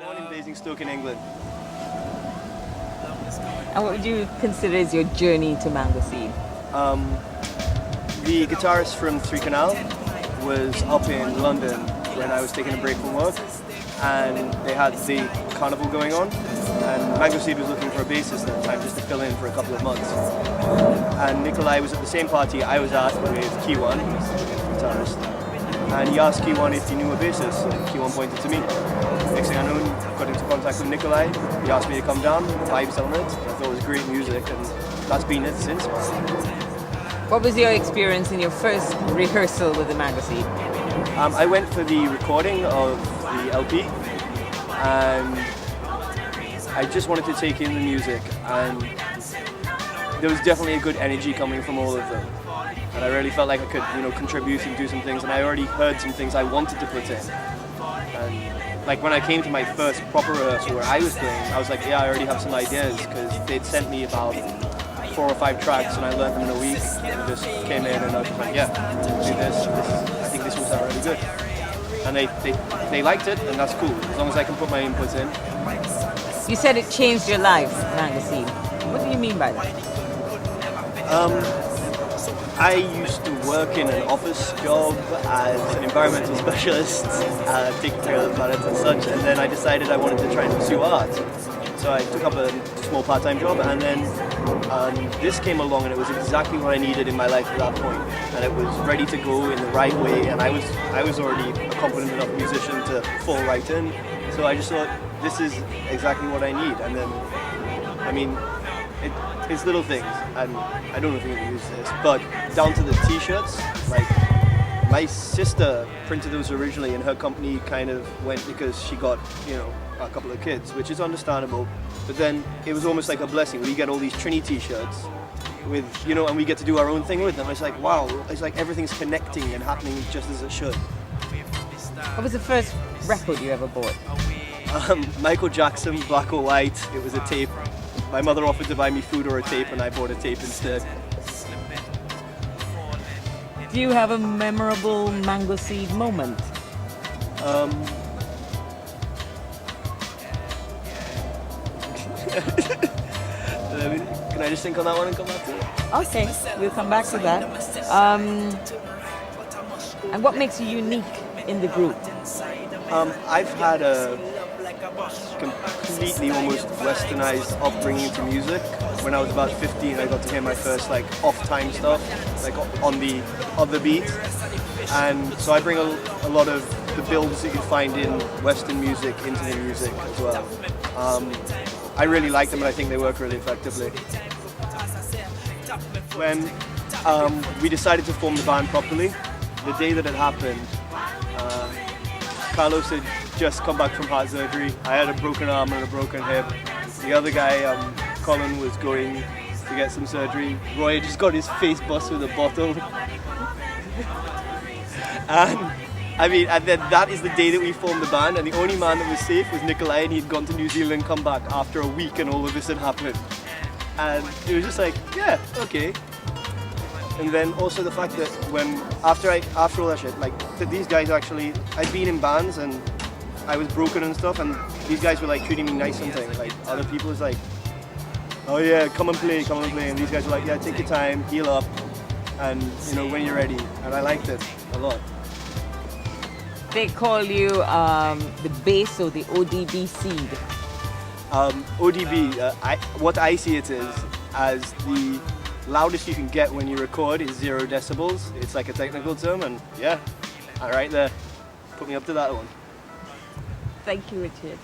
Born in Basingstoke in England. And what would you consider is your journey to Mango Seed? The guitarist from Three Canal was up in London when I was taking a break from work, and they had the carnival going on, and Mango Seed was looking for a bassist at the time just to fill in for a couple of months. And Nikolai was at the same party I was at with Key1, guitarist, and he asked Key1 if he knew a bassist, and Key1 pointed to me. Next thing I know, got into contact with Nikolai. He asked me to come down, vibes on it. I thought it was great music, and that's been it since. What was your experience in your first rehearsal with the Mango Seed? I went for the recording of the LP, and I just wanted to take in the music, and there was definitely a good energy coming from all of them. And I really felt like I could, contribute and do some things, and I already heard some things I wanted to put in. And like when I came to my first proper rehearsal where I was playing, I was like, yeah, I already have some ideas, because they'd sent me about 4 or 5 tracks and I learned them in a week, and just came in and I was just like, yeah, do this. I think this will sound really good. And they liked it, and that's cool, as long as I can put my input in. You said it changed your life, Mango Seed. What do you mean by that? I used to work in an office job as an environmental specialist, taking care of the planet and such, and then I decided I wanted to try and pursue art. So I took up a small part-time job, and then this came along, and it was exactly what I needed in my life at that point, and it was ready to go in the right way, and I was already a competent enough musician to fall right in. So I just thought, this is exactly what I need. And then, I mean, it's little things, and I don't know if you can use this, but down to the t-shirts, like my sister printed those originally, and her company kind of went because she got, a couple of kids, which is understandable. But then it was almost like a blessing. We get all these Trini t-shirts with, and we get to do our own thing with them. It's like, wow, it's like everything's connecting and happening just as it should. What was the first record you ever bought? Michael Jackson, Black or White. It was a tape. My mother offered to buy me food or a tape, and I bought a tape instead. Do you have a memorable Mango Seed moment? Can I just think on that one and come back to it? Okay, we'll come back to that. And what makes you unique in the group? I've had a completely almost westernized upbringing to music. When I was about 15, I got to hear my first off-time stuff, on the other beat. And so I bring a lot of the builds that you find in Western music into the music as well. I really like them, and I think they work really effectively. When we decided to form the band properly, the day that it happened, Carlos had just come back from heart surgery. I had a broken arm and a broken hip. The other guy, Colin, was going to get some surgery. Roy had just got his face bust with a bottle. And then that is the day that we formed the band, and the only man that was safe was Nikolai, and he'd gone to New Zealand, come back after a week, and all of this had happened. And it was just like, yeah, okay. And then also the fact that after all that shit, these guys actually, I'd been in bands and I was broken and stuff, and these guys were treating me nice and things. Other people was like, oh yeah, come and play, and these guys were like, yeah, take your time, heal up, and when you're ready. And I liked it a lot. They call you the bass or the ODB seed. ODB, what I see it is as the loudest you can get when you record is 0 decibels. It's like a technical term, and yeah, all right there. Put me up to that one. Thank you, Richard.